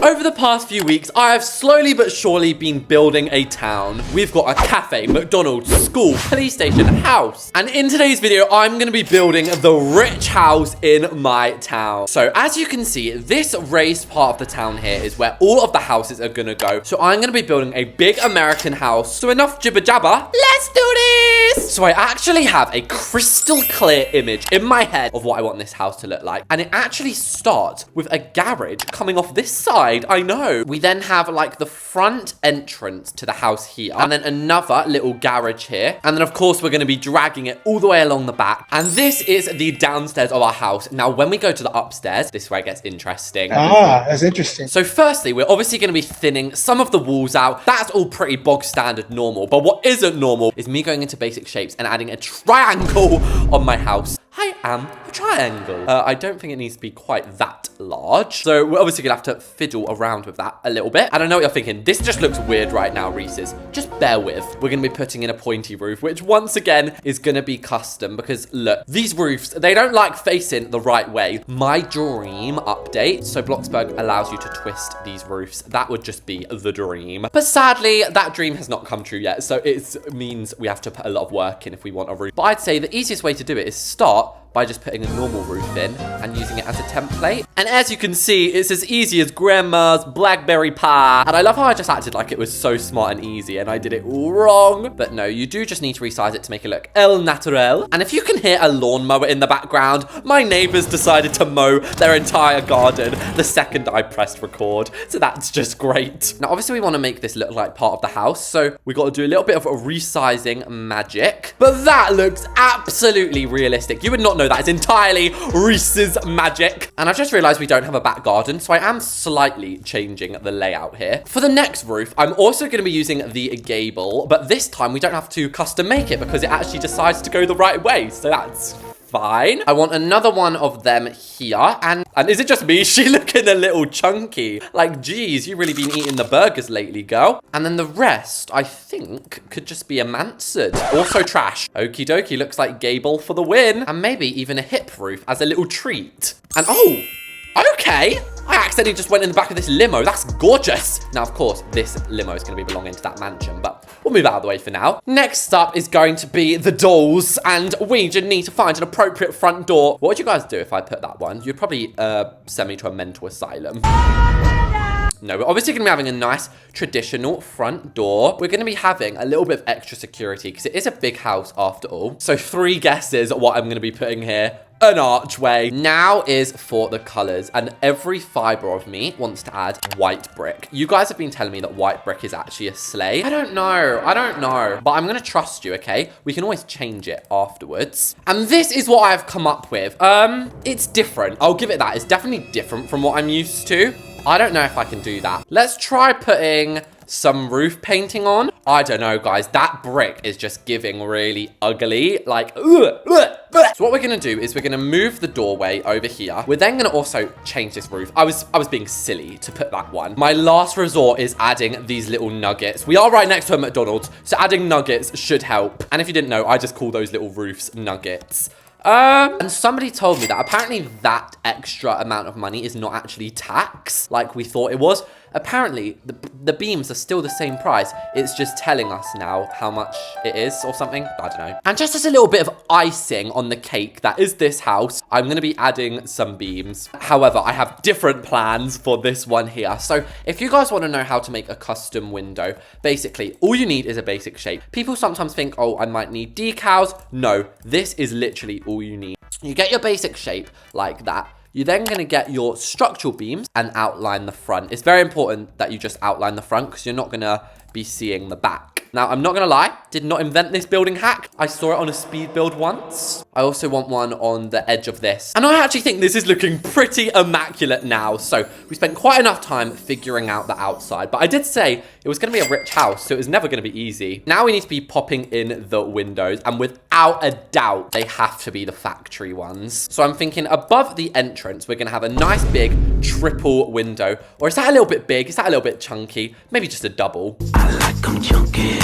Over the past few weeks, I have slowly but surely been building a town. We've got a cafe, McDonald's, school, police station, house. And in today's video, I'm going to be building the rich house in my town. So as you can see, this raised part of the town here is where all of the houses are going to go. So I'm going to be building a big American house. So enough jibber jabber. Let's do this. So I actually have a crystal clear image in my head of what I want this house to look like. And it actually starts with a garage coming off this side. I know. We then have like the front entrance to the house here. And then another little garage here. And then of course we're going to be dragging it all the way along the back. And this is the downstairs of our house. Now when we go to the upstairs, this is where it gets interesting. Ah, that's interesting. So firstly, we're obviously going to be thinning some of the walls out. That's all pretty bog standard normal. But what isn't normal is me going into basic shapes and adding a triangle on my house. I am a triangle. I don't think it needs to be quite that large. So we're obviously gonna have to fiddle around with that a little bit. And I know what you're thinking. This just looks weird right now, Reese's. Just bear with. We're gonna be putting in a pointy roof, which once again is gonna be custom because look, these roofs, they don't like facing the right way. My dream update. So Bloxburg allows you to twist these roofs. That would just be the dream. But sadly, that dream has not come true yet. So it means we have to put a lot of work in if we want a roof. But I'd say the easiest way to do it is start by just putting a normal roof in and using it as a template. And as you can see, it's as easy as grandma's blackberry pie. And I love how I just acted like it was so smart and easy and I did it all wrong. But no, you do just need to resize it to make it look el natural. And if you can hear a lawnmower in the background, my neighbors decided to mow their entire garden the second I pressed record. So that's just great. Now, obviously we want to make this look like part of the house. So we got to do a little bit of a resizing magic. But that looks absolutely realistic. You would not know that is entirely Reese's magic. And I've just realized we don't have a back garden, so I am slightly changing the layout here. For the next roof, I'm also going to be using the gable, but this time we don't have to custom make it because it actually decides to go the right way, so that's fine. I want another one of them here. And is it just me? Is she looking a little chunky? Like, geez, you've really been eating the burgers lately, girl. And then the rest, I think, could just be a mansard. Also trash. Okie dokie, looks like gable for the win. And maybe even a hip roof as a little treat. And oh, okay. I accidentally just went in the back of this limo. That's gorgeous. Now, of course, this limo is going to be belonging to that mansion, but we'll move out of the way for now. Next up is going to be the dolls, and we just need to find an appropriate front door. What would you guys do if I put that one? You'd probably send me to a mental asylum. No, we're obviously going to be having a nice traditional front door. We're going to be having a little bit of extra security because it is a big house after all. So 3 guesses at what I'm going to be putting here. An archway. Now is for the colors, and every fiber of me wants to add white brick. You guys have been telling me that white brick is actually a slay. I don't know, but I'm gonna trust you, okay? We can always change it afterwards. And this is what I've come up with. It's different. I'll give it that. It's definitely different from what I'm used to. I don't know if I can do that. Let's try putting some roof painting on. I don't know, guys. That brick is just giving really ugly. Like, ugh. So what we're going to do is we're going to move the doorway over here. We're then going to also change this roof. I was being silly to put that one. My last resort is adding these little nuggets. We are right next to a McDonald's, so adding nuggets should help. And if you didn't know, I just call those little roofs nuggets. And somebody told me that apparently that extra amount of money is not actually tax like we thought it was. Apparently, the beams are still the same price. It's just telling us now how much it is or something. I don't know. And just as a little bit of icing on the cake that is this house, I'm going to be adding some beams. However, I have different plans for this one here. So if you guys want to know how to make a custom window, basically, all you need is a basic shape. People sometimes think, oh, I might need decals. No, this is literally all you need. You get your basic shape like that. You're then going to get your structural beams and outline the front. It's very important that you just outline the front because you're not going to be seeing the back. Now, I'm not going to lie, did not invent this building hack. I saw it on a speed build once. I also want one on the edge of this. And I actually think this is looking pretty immaculate now. So we spent quite enough time figuring out the outside. But I did say it was going to be a rich house, so it was never going to be easy. Now we need to be popping in the windows. And without a doubt, they have to be the factory ones. So I'm thinking above the entrance, we're going to have a nice big triple window. Or is that a little bit big? Is that a little bit chunky? Maybe just a double. I like 'em chunky.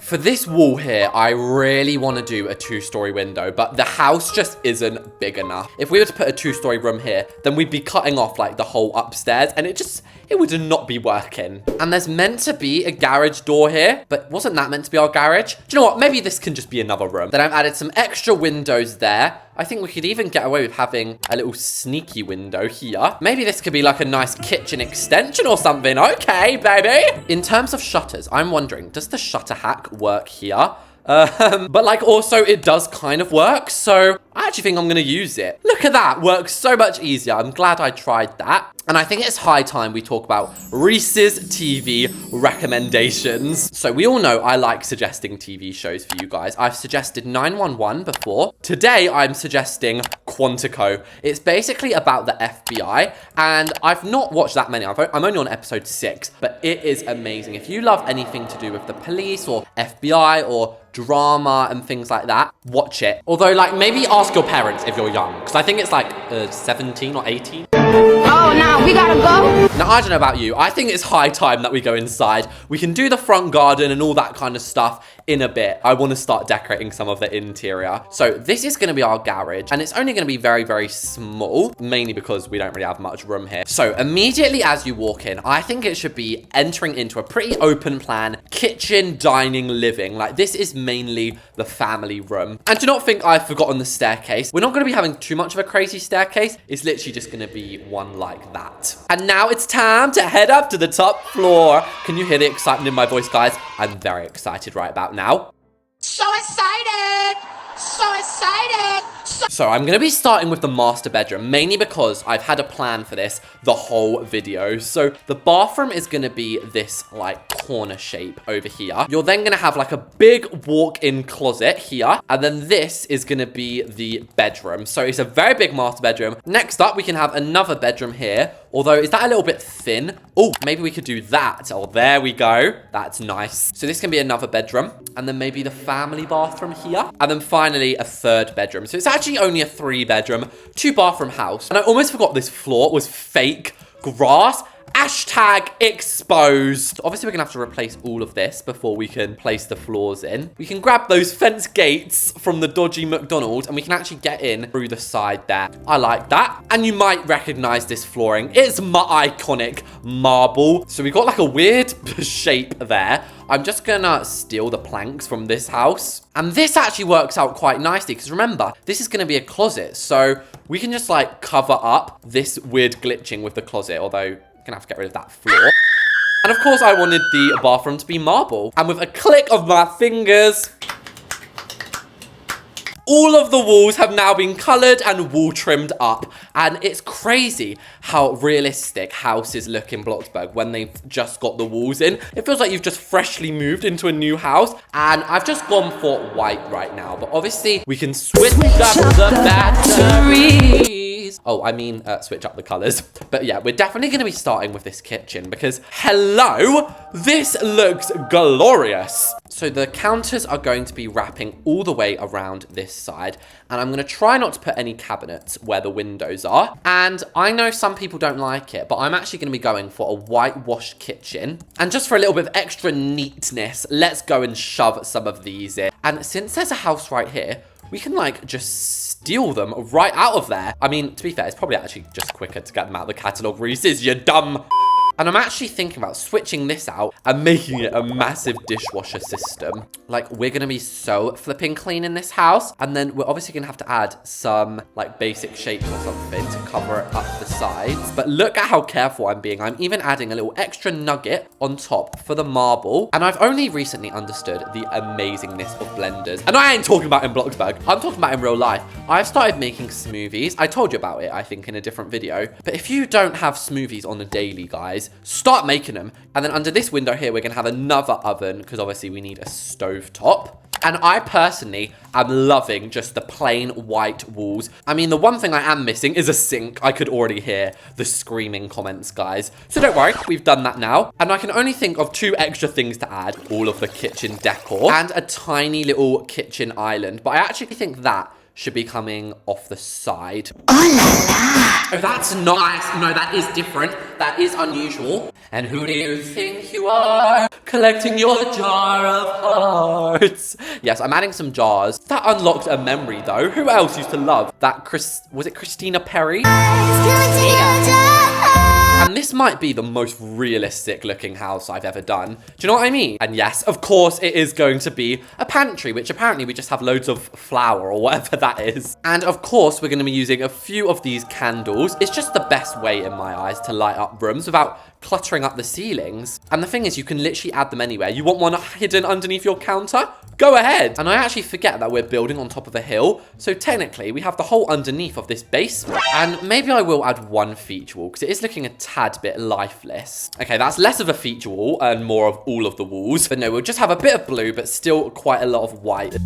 For this wall here, I really want to do a 2-story window, but the house just isn't big enough. If we were to put a 2-story room here, then we'd be cutting off like the whole upstairs, and it would not be working. And there's meant to be a garage door here, but wasn't that meant to be our garage? Do you know what? Maybe this can just be another room. Then I've added some extra windows there. I think we could even get away with having a little sneaky window here. Maybe this could be like a nice kitchen extension or something. Okay, baby. In terms of shutters, I'm wondering, does the shutter hack work here? But like also it does kind of work, so I actually think I'm gonna use it. Look at that, works so much easier. I'm glad I tried that. And I think it's high time we talk about Reese's TV recommendations. So we all know I like suggesting TV shows for you guys. I've suggested 911 before. Today I'm suggesting Quantico. It's basically about the FBI, and I've not watched that many. I'm only on episode 6, but it is amazing. If you love anything to do with the police or FBI or drama and things like that, watch it. Although, like, maybe ask your parents if you're young, because I think it's like 17 or 18. Oh, now we gotta go? Now, I don't know about you. I think it's high time that we go inside. We can do the front garden and all that kind of stuff in a bit. I want to start decorating some of the interior. So this is going to be our garage, and it's only going to be very, very small, mainly because we don't really have much room here. So immediately as you walk in, I think it should be entering into a pretty open plan kitchen, dining, living. Like, this is mainly the family room. And do not think I've forgotten the staircase. We're not going to be having too much of a crazy staircase. It's literally just going to be one like that. And now it's time to head up to the top floor. Can you hear the excitement in my voice, guys? I'm very excited right about now. So excited! So excited! So I'm going to be starting with the master bedroom, mainly because I've had a plan for this the whole video. So the bathroom is going to be this like corner shape over here. You're then going to have like a big walk-in closet here. And then this is going to be the bedroom. So it's a very big master bedroom. Next up, we can have another bedroom here. Although, is that a little bit thin? Oh, maybe we could do that. Oh, there we go. That's nice. So this can be another bedroom. And then maybe the family bathroom here. And then finally, a third bedroom. So it's actually only a 3-bedroom, 2-bathroom house. And I almost forgot this floor was fake grass. Hashtag exposed. Obviously, we're gonna have to replace all of this before we can place the floors in. We can grab those fence gates from the dodgy McDonald's and we can actually get in through the side there. I like that. And you might recognize this flooring. It's my iconic marble. So we got like a weird shape there. I'm just gonna steal the planks from this house. And this actually works out quite nicely because remember, this is gonna be a closet. So we can just like cover up this weird glitching with the closet, although gonna have to get rid of that floor. And of course I wanted the bathroom to be marble. And with a click of my fingers, all of the walls have now been colored and wall trimmed up. And it's crazy how realistic houses look in Bloxburg when they've just got the walls in. It feels like you've just freshly moved into a new house. And I've just gone for white right now. But obviously we can switch up the batteries. Oh, I mean, switch up the colors. But yeah, we're definitely going to be starting with this kitchen because, hello, this looks glorious. So the counters are going to be wrapping all the way around this side. And I'm going to try not to put any cabinets where the windows are. And I know some people don't like it, but I'm actually going to be going for a whitewashed kitchen. And just for a little bit of extra neatness, let's go and shove some of these in. And since there's a house right here, we can like just steal them right out of there. I mean, to be fair, it's probably actually just quicker to get them out of the catalogue, Reese's, you dumb. And I'm actually thinking about switching this out and making it a massive dishwasher system. Like, we're going to be so flipping clean in this house. And then we're obviously going to have to add some, like, basic shapes or something to cover it up the sides. But look at how careful I'm being. I'm even adding a little extra nugget on top for the marble. And I've only recently understood the amazingness of blenders. And I ain't talking about in Bloxburg. I'm talking about in real life. I've started making smoothies. I told you about it, I think, in a different video. But if you don't have smoothies on a daily, guys, start making them. And then under this window here, we're going to have another oven because obviously we need a stove top. And I personally am loving just the plain white walls. I mean, the one thing I am missing is a sink. I could already hear the screaming comments, guys. So don't worry, we've done that now. And I can only think of 2 extra things to add. All of the kitchen decor and a tiny little kitchen island. But I actually think that should be coming off the side. Oh, that's nice. No, that is different. That is unusual. And who do you think you are? Collecting your jar of hearts. Yes, I'm adding some jars. That unlocked a memory, though. Who else used to love that? Was it Christina Perry? And this might be the most realistic looking house I've ever done. Do you know what I mean? And yes, of course, it is going to be a pantry, which apparently we just have loads of flour or whatever that is. And of course, we're going to be using a few of these candles. It's just the best way in my eyes to light up rooms without cluttering up the ceilings. And the thing is, you can literally add them anywhere. You want one hidden underneath your counter? Go ahead. And I actually forget that we're building on top of a hill. So technically, we have the whole underneath of this basement. And maybe I will add one feature wall because it is looking a tad bit lifeless. Okay, that's less of a feature wall and more of all of the walls. But no, we'll just have a bit of blue, but still quite a lot of white.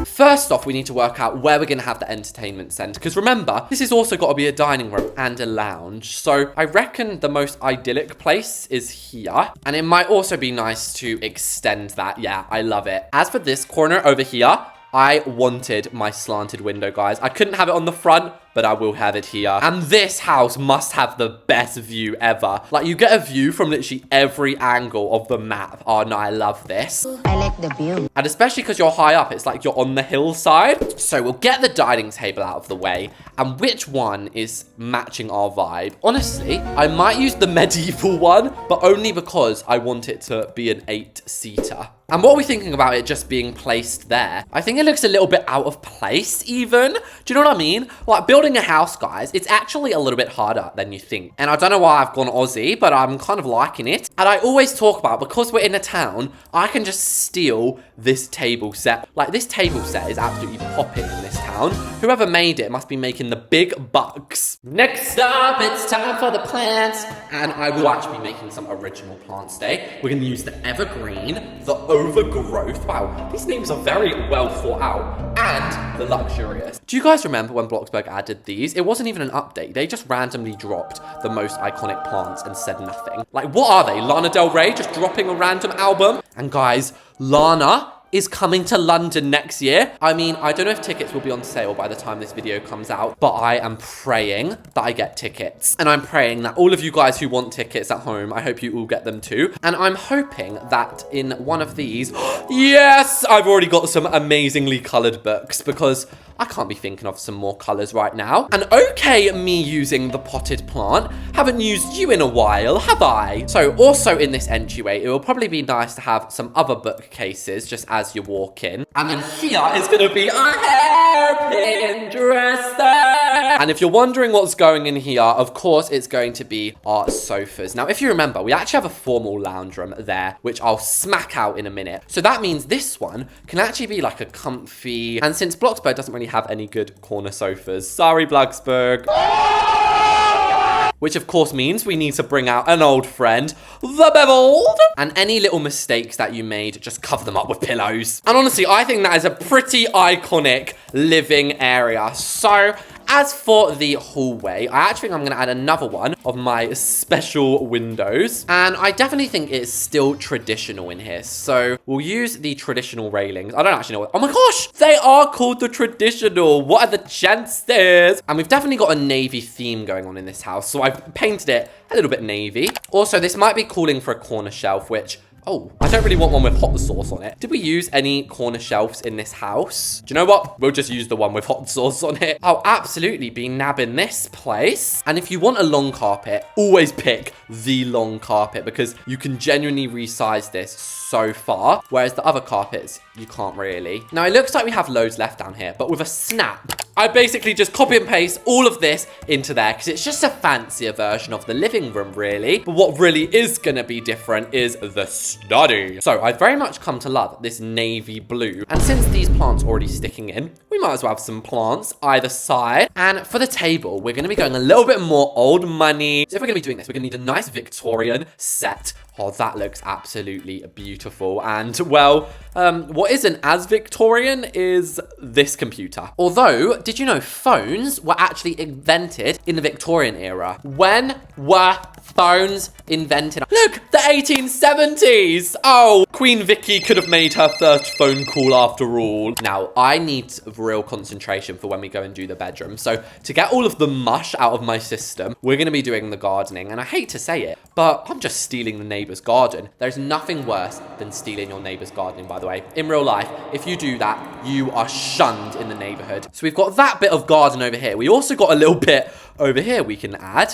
First off, we need to work out where we're going to have the entertainment centre. Because remember, this has also got to be a dining room and a lounge. So I reckon the most idyllic place is here. And it might also be nice to extend that. Yeah, I love it. As for this corner over here, I wanted my slanted window, guys. I couldn't have it on the front, but I will have it here. And this house must have the best view ever. Like, you get a view from literally every angle of the map. Oh, no, I love this. I like the view. And especially because you're high up, it's like you're on the hillside. So we'll get the dining table out of the way. And which one is matching our vibe? Honestly, I might use the medieval one, but only because I want it to be an 8-seater. And what are we thinking about it just being placed there? I think it looks a little bit out of place even. Do you know what I mean? Like, building a house, guys, it's actually a little bit harder than you think. And I don't know why I've gone Aussie, but I'm kind of liking it. And I always talk about, because we're in a town, I can just steal this table set. Like, this table set is absolutely popping in this town. Whoever made it must be making the big bucks. Next up, it's time for the plants. And I will actually be making some original plants today. We're going to use the evergreen, the overgrowth. Wow, these names are very well thought out. And the luxurious. Do you guys remember when Bloxburg added these? It wasn't even an update. They just randomly dropped the most iconic plants and said nothing. Like, what are they? Lana Del Rey just dropping a random album? And guys, Lana is coming to London next year. I mean, I don't know if tickets will be on sale by the time this video comes out, but I am praying that I get tickets. And I'm praying that all of you guys who want tickets at home, I hope you all get them too. And I'm hoping that in one of these, yes, I've already got some amazingly colored books because I can't be thinking of some more colors right now. And okay, me using the potted plant. Haven't used you in a while, have I? So also in this entryway, it will probably be nice to have some other bookcases just as you walk in. And then here is going to be a hairpin dresser. And if you're wondering what's going in here, of course, it's going to be our sofas. Now, if you remember, we actually have a formal lounge room there, which I'll smack out in a minute. So that means this one can actually be like a comfy, and since Bloxburg doesn't really have any good corner sofas, sorry, Bloxburg. Which of course means we need to bring out an old friend, the beveled. And any little mistakes that you made, just cover them up with pillows. And honestly, I think that is a pretty iconic living area. So as for the hallway, I actually think I'm going to add another one of my special windows. And I definitely think it's still traditional in here. So we'll use the traditional railings. I don't actually know what... Oh my gosh! They are called the traditional. What are the chances? And we've definitely got a navy theme going on in this house. So I've painted it a little bit navy. Also, this might be calling for a corner shelf, which... Oh, I don't really want one with hot sauce on it. Did we use any corner shelves in this house? Do you know what? We'll just use the one with hot sauce on it. I'll absolutely be nabbing this place. And if you want a long carpet, always pick the long carpet because you can genuinely resize this so far. Whereas the other carpets, you can't really. Now, it looks like we have loads left down here, but with a snap, I basically just copy and paste all of this into there because it's just a fancier version of the living room, really. But what really is going to be different is the study. So I've very much come to love this navy blue. And since these plants are already sticking in, we might as well have some plants either side. And for the table, we're going to be going a little bit more old money. So if we're going to be doing this, we're going to need a nice Victorian set. Oh, that looks absolutely beautiful. And, well, what isn't as Victorian is this computer. Although, did you know phones were actually invented in the Victorian era? When were phones invented. Look, the 1870s. Oh, Queen Vicky could have made her first phone call after all. Now, I need real concentration for when we go and do the bedroom. So to get all of the mush out of my system, we're going to be doing the gardening. And I hate to say it, but I'm just stealing the neighbor's garden. There's nothing worse than stealing your neighbor's gardening, by the way. In real life, if you do that, you are shunned in the neighborhood. So we've got that bit of garden over here. We also got a little bit over here we can add.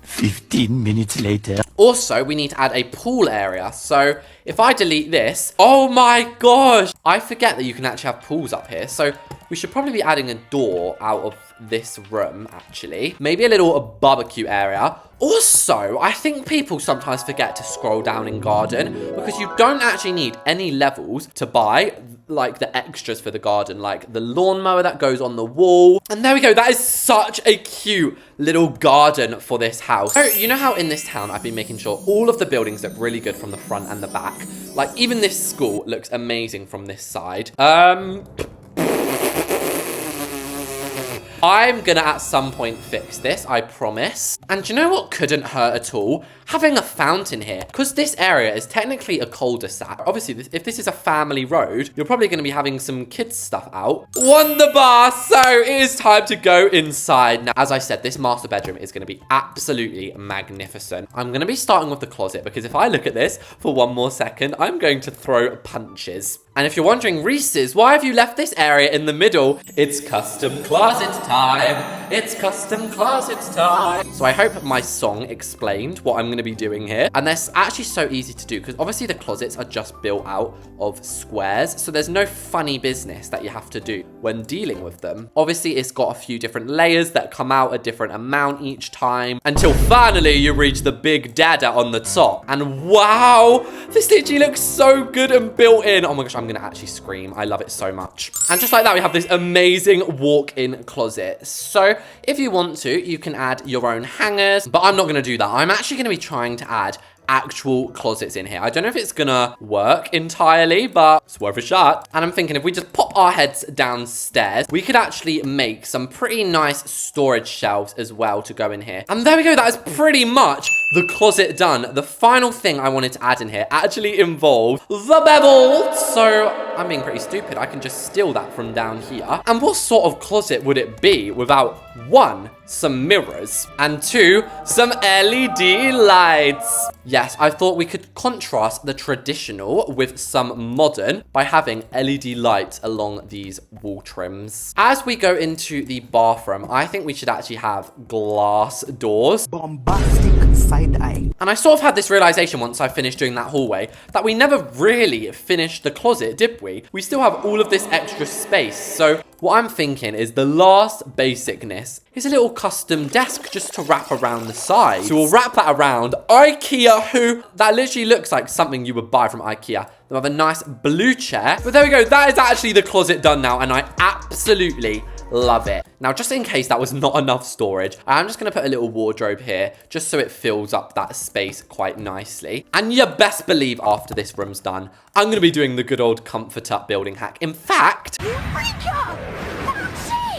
15 minutes later. Also, we need to add a pool area. So if I delete this, oh my gosh, I forget that you can actually have pools up here. So we should probably be adding a door out of this room, actually. Maybe a little barbecue area. Also, I think people sometimes forget to scroll down in garden because you don't actually need any levels to buy like the extras for the garden, like the lawnmower that goes on the wall. And there we go. That is such a cute little garden for this house. So you know how in this town, I've been making sure all of the buildings look really good from the front and the back. Like even this school looks amazing from this side. I'm gonna at some point fix this, I promise. And do you know what couldn't hurt at all? Having a fountain here. Because this area is technically a cul-de-sac. Obviously, if this is a family road, you're probably gonna be having some kids stuff out. Wonderbar! So it is time to go inside. Now, as I said, this master bedroom is gonna be absolutely magnificent. I'm gonna be starting with the closet because if I look at this for one more second, I'm going to throw punches. And if you're wondering, Reese's, why have you left this area in the middle? It's custom closet time. It's custom closet time. So I hope my song explained what I'm going to be doing here. And that's actually so easy to do because obviously the closets are just built out of squares. So there's no funny business that you have to do when dealing with them. Obviously, it's got a few different layers that come out a different amount each time until finally you reach the big dada on the top. And wow, this literally looks so good and built in. Oh my gosh, I'm gonna actually scream. I love it so much. And just like that, we have this amazing walk-in closet. So if you want to, you can add your own hangers, but I'm not gonna do that. I'm actually gonna be trying to add actual closets in here. I don't know if it's gonna work entirely, but it's worth a shot. And I'm thinking if we just pop our heads downstairs, we could actually make some pretty nice storage shelves as well to go in here. And there we go. That is pretty much the closet done. The final thing I wanted to add in here actually involved the bevel. So I'm being pretty stupid. I can just steal that from down here. And what sort of closet would it be without one, some mirrors, and two, some LED lights? Yes, I thought we could contrast the traditional with some modern by having LED lights along these wall trims. As we go into the bathroom, I think we should actually have glass doors. Bombastic side eye. And I sort of had this realization once I finished doing that hallway that we never really finished the closet, did we? We still have all of this extra space. So what I'm thinking is the last basicness is a little custom desk just to wrap around the side. So we'll wrap that around. IKEA, that literally looks like something you would buy from IKEA. They'll have a nice blue chair. But there we go. That is actually the closet done now. And I absolutely love it. Now, just in case that was not enough storage, I'm just going to put a little wardrobe here just so it fills up that space quite nicely. And you best believe after this room's done, I'm going to be doing the good old comforter building hack. In fact,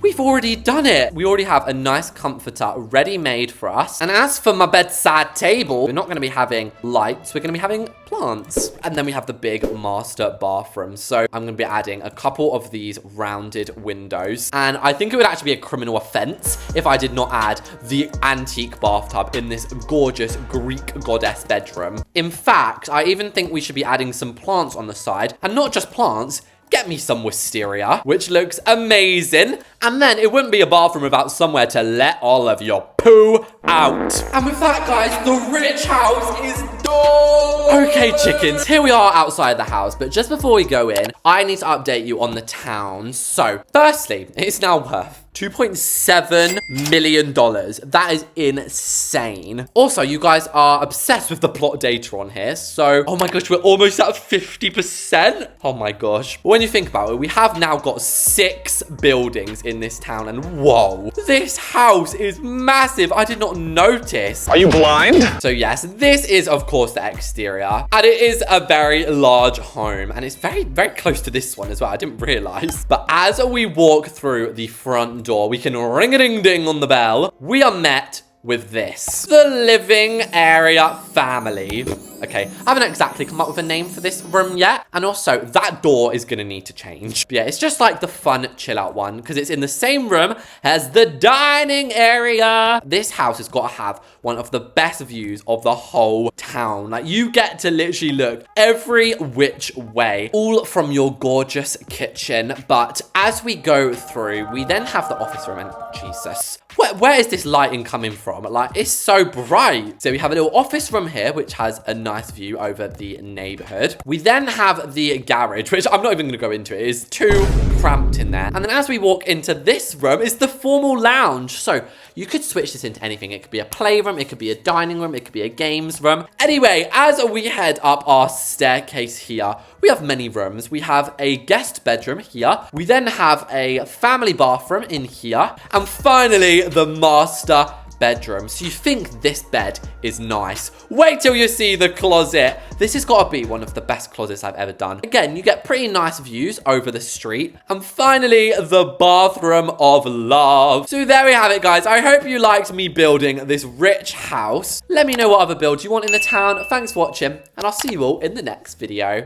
we've already done it. We already have a nice comforter ready-made for us. And as for my bedside table, we're not going to be having lights. We're going to be having plants. And then we have the big master bathroom. So I'm going to be adding a couple of these rounded windows. And I think it would actually be a criminal offense if I did not add the antique bathtub in this gorgeous Greek goddess bedroom. In fact, I even think we should be adding some plants on the side. And not just plants. Get me some wisteria, which looks amazing. And then it wouldn't be a bathroom without somewhere to let all of your poo out. And with that, guys, the rich house is done. Okay, chickens, here we are outside the house. But just before we go in, I need to update you on the town. So, firstly, it's now worth $2.7 million. That is insane. Also, you guys are obsessed with the plot data on here. So, oh my gosh, we're almost at 50%. Oh my gosh. When you think about it, we have now got 6 buildings in this town. And whoa, this house is massive. I did not notice. Are you blind? So yes, this is of course the exterior. And it is a very large home. And it's very, very close to this one as well. I didn't realize. But as we walk through the front door, we can ring-a-ding-ding on the bell. We are met with this. The living area family. Okay, I haven't exactly come up with a name for this room yet. And also, that door is gonna need to change. But yeah, it's just like the fun chill out one because it's in the same room as the dining area. This house has got to have one of the best views of the whole town. Like, you get to literally look every which way, all from your gorgeous kitchen. But as we go through, we then have the office room and Jesus. Where is this lighting coming from? Like, it's so bright. So we have a little office room here, which has a nice view over the neighborhood. We then have the garage, which I'm not even going to go into. It is too cramped in there. And then as we walk into this room, it's the formal lounge. So you could switch this into anything. It could be a playroom. It could be a dining room. It could be a games room. Anyway, as we head up our staircase here, we have many rooms. We have a guest bedroom here. We then have a family bathroom in here. And finally, the master bedroom. So you think this bed is nice. Wait till you see the closet. This has got to be one of the best closets I've ever done. Again, you get pretty nice views over the street. And finally, the bathroom of love. So there we have it, guys. I hope you liked me building this rich house. Let me know what other builds you want in the town. Thanks for watching, and I'll see you all in the next video.